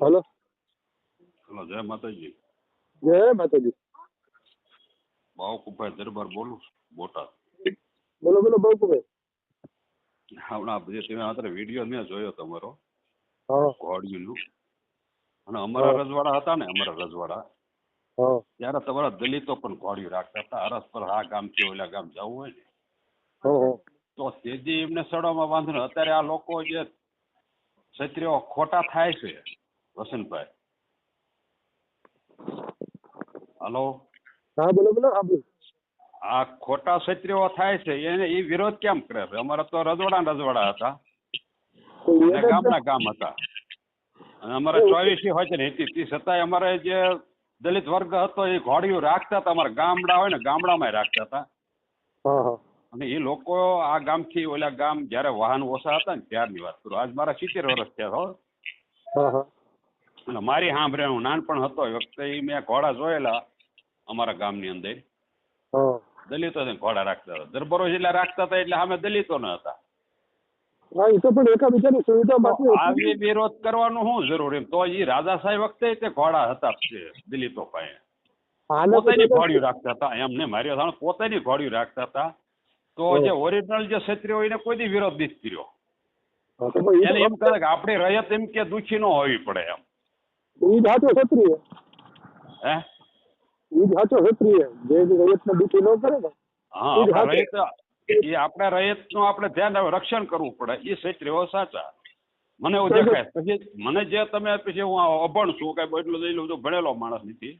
Hello. Hello, જય માતાજી. જય માતાજી. બાવકુભાઈ દરબાર બોલું છું, બોટાદ. બોલો બોલો બાપુભાઈ. હમણાં જે તમે અત્યારે વિડીયો મેં જોયો તમારો હા ઘોડિયું અને અમારા હા રજવાડા હતા ને, અમારા રજવાડા હા ત્યારે તમારા દલિતો પણ ઘોડિયું રાખતા હતા. અરસ પર આ ગામથી ઓલા ગામ જવું હોય ને હા તો તેજી એમને સડવામાં વાંધો નહીં. અત્યારે આ લોકો જે ક્ષત્રિયો ખોટા થાય છે, વસંતભાઈ. હલો, હા બોલો બોલો. હા બોલો. આ ખોટા ક્ષત્રિયો થાય છે એને એ વિરોધ કેમ કરે છે? અમારા તો રજવાડા ને રજવાડા હતા તો અને એ જ ગામના ગામ હતા અને અમારા 24 હોય છે ને 31 છતાંય અમારે જે દલિત વર્ગ હતો એ ઘોડિયું રાખતા હતા. અમારા ગામડા હોય ને ગામડામાં રાખતા હતા. હા હા અને એ લોકો આ ગામથી ઓલા ગામ જયારે વાહન ઓછા હતા ને ત્યારની વાત કરું. આજ મારા 70 વર્ષ થયા હો. હા હા અને મારી સાંભળે હું નાનપણ હતો એ વખતે ઈ મેં ઘોડા જોયેલા અમારા ગામની અંદર. હા દલિતો ઘોડા રાખતા હતા. દરબારો જેટલા રાખતા હતા એટલે સામે દલિતો ન હતા. હા એ તો પણ એકાબીજાની સુવિધા તો માટે આવી વિરોધ કરવાનું શું જરૂર? એમ તો એ રાજાશાહી વખતે તે ઘોડા હતા દલિતો પાસે. આના પોતાની પછી ઘોડીઓ રાખતા હતા. એમ ને મારી વાત સાંભળો, પોતાની ઘોડીઓ રાખતા હતા. તો જે ઓરિજિનલ જે ક્ષત્રિય હોય એને કોઈ દી વિરોધ નથી કર્યો. હા તો ભાઈ એને એમ કહે કે આપણી રયત એમ કે દુઃખી ન હોવી પડે એમ. ઈ જ સાચો ક્ષત્રિય. હે? ઈ જ સાચો ક્ષત્રિય જે રયતને દુઃખી ન કરે ને હા, ઈ જ આપણા સાચો. રયત એ આપણા રયતનું આપણે ધ્યાન રક્ષણ કરવું પડે. એ ક્ષત્રિયો સાચા. મને એવું દેખાય. પછી મને જે તમે પછી હું અભણ છું, કઈ એટલું બધું ભણેલો માણસ નથી,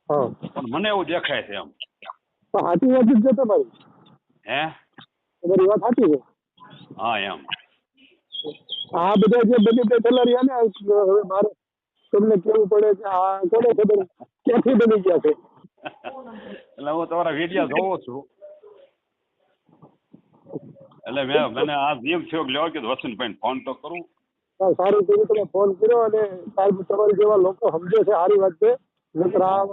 હા પણ મને એવું દેખાય છે એમ. તો સાચી વાત જ છે તમારી. હે? તમારી વાત સાચી છે. હા એમ. આ બધા જે બની થયેલા ને હવે મારે તમને કેવું પડે કે આ કોને ખબર ક્યાંથી બની ગયા છે. એટલે હું તમારા વિડીયો જોઉં છું. એટલે મને આ એમ થયો કે લેવા કીધું વસંતભાઈ ફોન તો કરું. હા, સારું કર્યું તમે ફોન કર્યો અને સાહેબ તમારી જેવા લોકો સમજે છે સારી વાત છે. નકર આ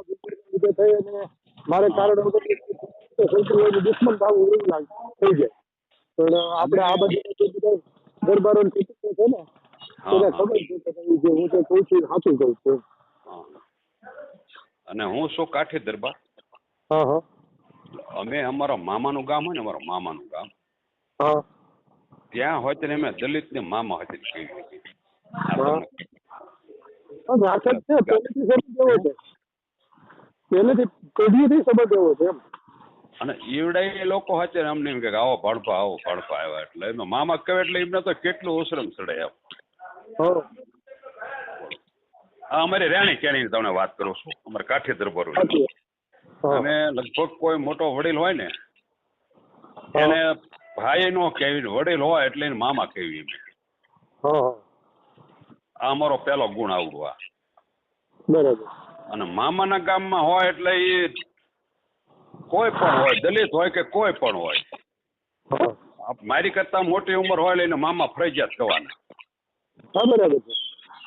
લીધે થઈ અને મારે કારણ વગર દુશ્મન થવું એવું લાગે થઈ જાય. પણ આપણે આ બધા દરબારો છે ને એને ખબર છે કે ભાઈ જે હું તો કહું છું સાચું કહું છું. અને હું શું કાઠી દરબાર. હા હા અમે અમારા મામાનું ગામ હોય ને, અમારા મામાનું ગામ હા ત્યાં હોય તેને અમે દલિત ને મામા હોય તેને કહી હતી. આ હા તમને રાખ જ છે. પહેલેથી સંબંધ એવો છે. પહેલેથી પેઢીથી સંબંધ એવો છે એમ. અને ઈવડે એ લોકો હોય ને અમને એમ કે આવો ભણપા આવ્યા એટલે એનો મામા કહેવાય એટલે એમને તો કેટલું ઉશરમ ચડે એમ. હા આ અમારી રેણી કેણીની તમને વાત કરું છું, અમારે કાઠી દરબારોની. સાચી વાત. હા અમે લગભગ કોઈ મોટો વડીલ હોય ને હા એને ભાઈ નો કહેવી, વડીલ હોય એટલે એને મામા કહેવી. હા હા આ અમારો પહેલો ગુણ આવડો આ. બરાબર. અને મામાના ગામમાં હોય એટલે એ કોઈ પણ હોય, દલિત હોય કે કોઈ પણ હોય, હા મારી કરતા મોટી ઉંમર હોય એટલે એને મામા ફરજિયાત કહેવાના. હા બરાબર છે.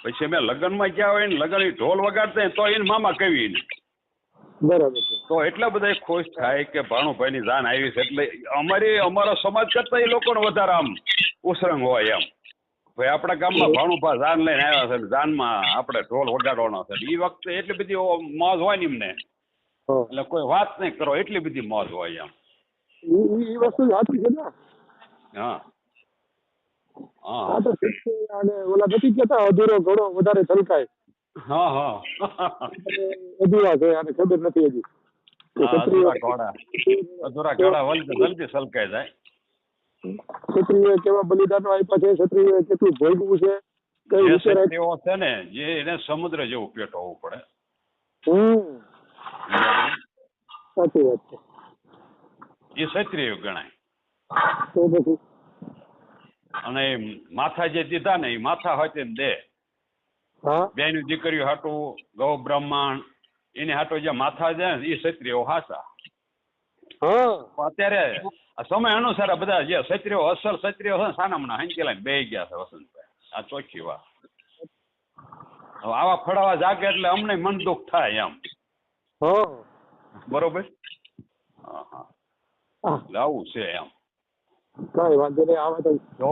પછી અમે લગ્નમાં ગયા હોય ને, લગ્ન ઢોલ વગાડતા તો એને મામા કહેવી ને. બરાબર છે. તો એટલા બધા ખુશ થાય કે ભાણુભાઈની જાન આવી છે. એટલે અમારા સમાજ કરતા એ લોકોને વધારે આમ ઉસરંગ હોય એમ. ભાઈ આપણા ગામમાં ભાણુભા જાન લઈને આવ્યા છે, જાનમાં આપણે ઢોલ વગાડવાનો છે. એ વખતે એટલી બધી મોજ હોય ને એમને, હા એટલે કોઈ વાત નહીં કરો, એટલી બધી મોજ હોય એમ. ઈ વસ્તુ સાચી છે ને. હા હા આ તો ઠીક છે. અને ઓલા નથી કહેતા અધૂરો ઘણો વધારે છલકાય. હા હા અધૂરા છે અને ખબર નથી હજી. અધૂરા ઘોડા જલ્દી સલકાઈ જાય. ક્ષત્રિય કેવા બલિદાનો આપ્યા છે, ક્ષત્રિય કેટલું ભોગવું છે, કઈ જે વિચાર ક્ષત્રિયો છે ને, જે એને સમુદ્ર જેવું પેટ હોવું પડે. સાચી વાત છે. એ ક્ષત્રિય ગણાય. તો પછી અને માથા જે દીધા ને એ માથા હોય તે દે. હા બેની દીકરીઓ હાટું ગૌ બ્રાહ્મણ એની હાટું જે માથા છે ને એ ક્ષત્રિયો હાચા. હા અત્યારે સમય અનુસાર આ બધા જે ક્ષત્રિયો અસલ ક્ષત્રિયો છે ને સાનામના હંકેલા બે ગયા છે વસંતભાઈ. આ ચોખ્ખી વાત. હવે આવા ફળાવા જાગે એટલે અમને મન દુઃખ થાય એમ. હા બરોબર. હા હા એટલે આવું છે એમ. કઈ વાંધો નહીં. આવા તો તો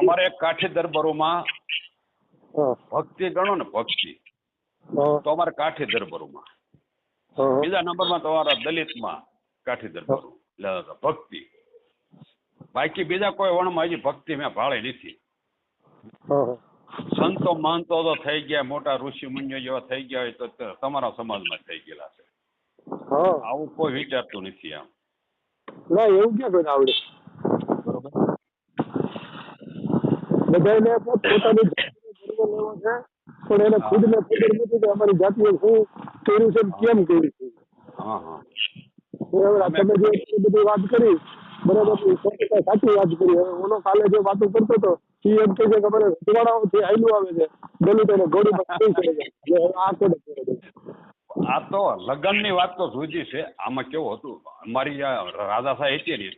અમારે કાઠી દરબારોમાં હા ભક્તિ ગણો ને ભક્તિ હા તો અમારે કાઠી દરબારોમાં, હા બીજા નંબરમાં તમારા દલિતમાં કાઠી દરબારો એટલે ભક્તિ. બાકી બીજા કોઈ વણમાં હજી ભક્તિ મેં ભાળે નથી. હા સંતો મહંતો તો થઈ ગયા, મોટા ઋષિ મુનિઓ જેવા થઈ ગયા હોય તો તમારા સમાજમાં થઈ ગયેલા છે. હા આવું કોઈ વિચારતું નથી આમ. ના એવું ક્યાં કોઈને આવડે. બરોબર. બધાને પોતાની જાતિનો ગર્વ લેવો છે, પણ એને હા ખુદને ખબર નથી કે અમારી જાતિએ શું કર્યું છે ને કેમ કર્યું છે. હા હા બરાબર. તમે તમે જે એટલી બધી વાત કરી બરાબર, હા 100% સાચી વાત કરી. હવે ઓલો કાલે જે વાતો કરતો હતો એ એમ કે છે કે મને રજવાડાઓથી આયલું આવે છે, દલિતોને ગોળીમાં કેમ કરે છે. હવે આ કોને કરે છે? આ તો લગ્નની વાત તો જુદી છે. આમાં કેવું હતું, અમારી આ રાજાશાહી હતી ને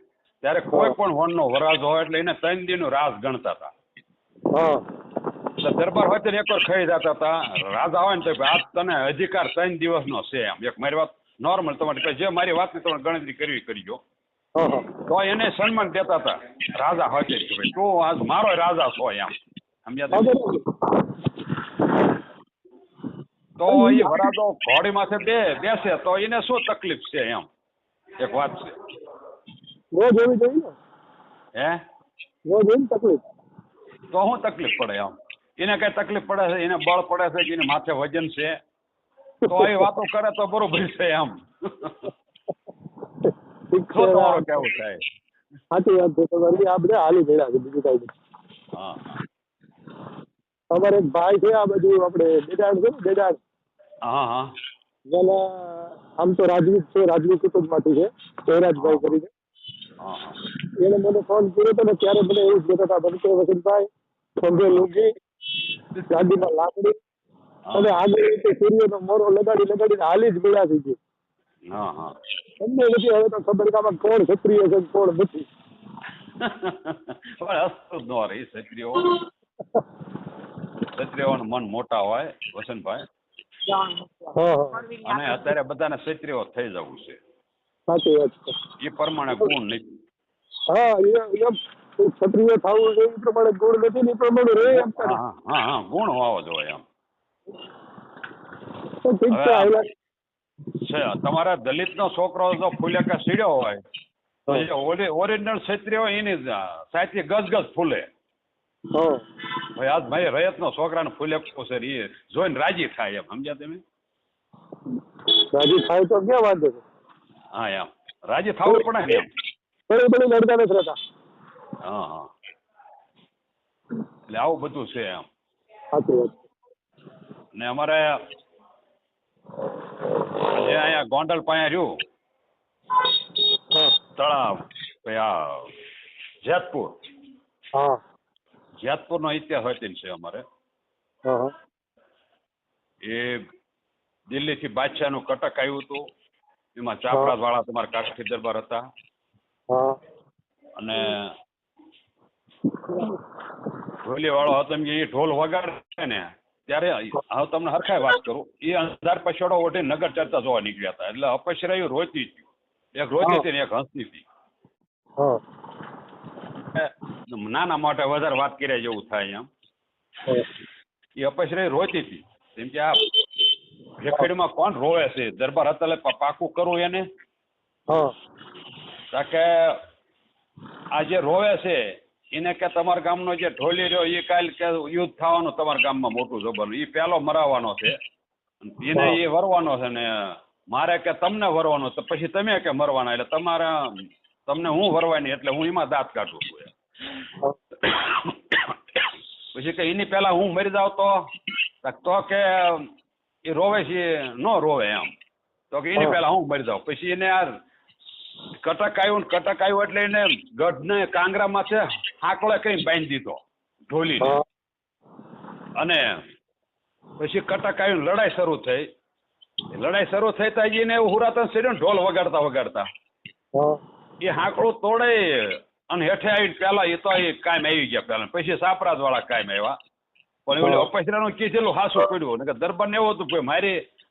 ત્યારે કોઈ પણ વનનો વરાજો હોય એટલે એને 3 દીનું રાસ ગણતા હતા. હા એટલે દરબાર હોય તો એકવાર ખાઈ જતા હતા. રાજા હોય ને તો આ તને અધિકાર 3 દિવસનો છે એમ. એક મારી વાત નોર્મલ, તમારે જે મારી વાતની તમારે ગણતરી કરવી કરીજો. હા હા તો એને સન્માન દેતા હતા રાજા હોય કે ભાઈ તું આજ મારો રાજા છો એમ. સમજ્યા તમે? તો એ વરાજો ઘોડી માથે બેસે તો એને શું તકલીફ છે એમ, એક વાત છે. રોજ એવી જોઈએ ને, હે રોજ એવી તકલીફ. તો શું તકલીફ પડે એમ? એને કઈ તકલીફ પડે છે, એને બળ પડે છે કે એને માથે વજન છે, તો એ વાતો કરે તો બરોબર છે એમ. ઠીક છે, શું તમારું કેવું થાય? સાચી વાત છે તમારી. આ બધા હાલી ભેળા છે, બીજું કઈ નહીં. હા અમારે એક ભાઈ છે આ બધું આપણે બેડાડ છે ને, બેડાડ હા હા પેલા આમ તો રાજવીત છે, રાજવી કુટુંબમાંથી છે, જયરાજભાઈ કરીને. હા હા એને મને ફોન કર્યો હતો ને ત્યારે મને એવું જ કહેતા હતા, બનકે વસંતભાઈ, ખંભે લુંગી, ગાડીમાં લાકડી અને આગળ રીતે સૂર્યનો મોરો લગાડીને હાલી જ ગયા થઈ ગઈ. હા હા તમને નથી હવે તો ખબર કે આમાં કોણ ક્ષત્રિય છે કોણ નથી. હસતું જ ન રહી ક્ષત્રિયોનું મન મોટા હોય વસંતભાઈ, હા હા અને અત્યારે બધાને ક્ષત્રિયો થઈ જવું છે સાચી વાત છે. એ પ્રમાણે ગુણ નથી. હા એમ ક્ષત્રિય થવું એ પ્રમાણે ગુણ નથી ને એ પ્રમાણે રે એમ કરે. હા હા હા ગુણ હોવો જોઈએ એમ. તો ઠીક હવે છે આમ હાલ્યા. છે તમારા દલિતનો છોકરો જો ફૂલેકા સીડ્યો હોય તો જે ઓરિજિનલ ક્ષત્રિય હોય એની સાચી ગજ ફૂલે. હા ભાઈ આજ મારી રયતનો છોકરાને ફૂલેકો છે એ જોઈને રાજી થાય એમ. સમજ્યા તમે? રાજી થાય તો ક્યાં વાંધો છે. હા એમ રાજી થવું પડે ને એમ. બડી બડી લડતા નથી રહેતા. હા હા એટલે આવું બધું છે એમ. સાચી વાત. ને અમારે જે અહીંયા ગોંડલ પાસે રહ્યું હા તળાવ આ જેતપુર, હા જેતપુરનો ઇતિહાસ છે અમારે. હા એ દિલ્હીથી બાદશાહનું કટક આવ્યું હતું. એમાં ચાપરાજ વાળા તમારા કાઠી દરબાર હતા. હા અને ઢોલી વાળો હતો એમ કે એ ઢોલ વગાડે ને ત્યારે હવે તમને હરખાઈ વાત કરું, એ અંધાર પછાડો ઓઢી નગર ચર્ચા જોવા નીકળ્યા હતા. એટલે અપશ્રયું રોતી હતી, એક રોતી હતી ને એક હસતી હતી. હા નાના માટે વધારે વાત કર્યા જેવું થાય એમ. એ અપશ્રય રોતી હતી કેમ કે આ રેખડીમાં કોણ રોવે છે, દરબાર હતા એટલે પાકું કરવું એને. હા કે આ જે રોવે છે એને કે તમારા ગામનો જે ઢોલી રહ્યો એ કાલ કે યુદ્ધ થવાનું તમારા ગામમાં મોટું જબરનું, એ પહેલો મરાવાનો છે, એને એ વરવાનો છે ને મારે કે તમને વરવાનો તો પછી તમે કે મરવાના, એટલે તમને હું વરવાની એટલે હું એમાં દાંત કાઢું છું. પછી કે એની પહેલા હું મરી જાવ તો કે એ રોવે છે ન રોવે એમ, તો કે એની પહેલા હું મરી જાઉં. પછી એને આ કટક આવ્યું એટલે એને ગઢને કાંગરામાં છે હાકળે કઈ બાંધી દીધો ઢોલીને. અને પછી કટક આવ્યું, લડાઈ શરૂ થઈ તો એને હુરાતન શરીર ઢોલ વગાડતા એ હાંકડું તોડે અને હેઠે આવીને પેલા એ તો એ કાયમ આવી ગયા પેલા. પછી સાપરાજ વાળા કાયમ આવ્યા, પણ એવું અપસરાનું કીધેલું હાસું પડ્યું ને કે દરબાર ને એવું હતું કે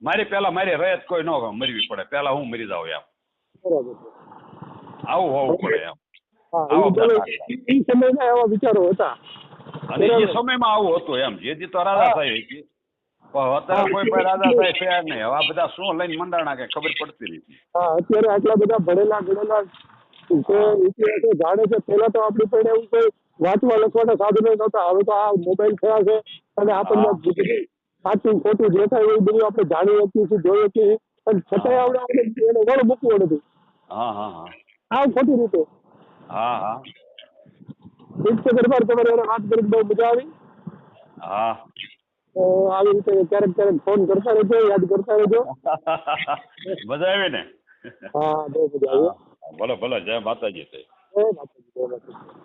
મારી પેલા મારી રયત કોઈ ન મરવી પડે, પેલા હું મરી જાઉં એમ. આવું હોવું પડે એમ. એ સમયના એવા વિચારો હતા. અને એ સમયમાં આવું હતું એમ, જેથી તો રાજા સાહેબ હતી. પણ અત્યારે કોઈ પણ રાજા સાહેબ થયા નહીં. હવે આ બધા શું લઈને મંડાણા કે ખબર પડતી નથી. હા, અત્યારે આટલા બધા ભણેલા ગણેલા જે ઇતિહાસો જાણે છે, પહેલા તો આપણી પાસે એવું કોઈ વાંચવા લખવાના સાધનો નહોતા. હવે તો આ મોબાઈલ થયા છે અને આપણને બધું સાચું ખોટું જે થાય એવું બધું આપણે જાણી શકીએ છીએ, જોઈ શકીએ છીએ, પણ છતાંય આપણે એને વળ મૂકવું નથી. હા હા હા આવ ખોટી રીતે. હા હા ઠીક છે દરબાર, તમારે એને વાત કરીને બહુ મજા આવી. હા તો આવી રીતે ક્યારેક ક્યારેક ફોન કરતા રહેજો, યાદ કરતા રહેજો. મજા આવી ને? હા, બહુ મજા આવી. ભલે ભલે, જય માતાજી. જય માતાજી, જય માતાજી.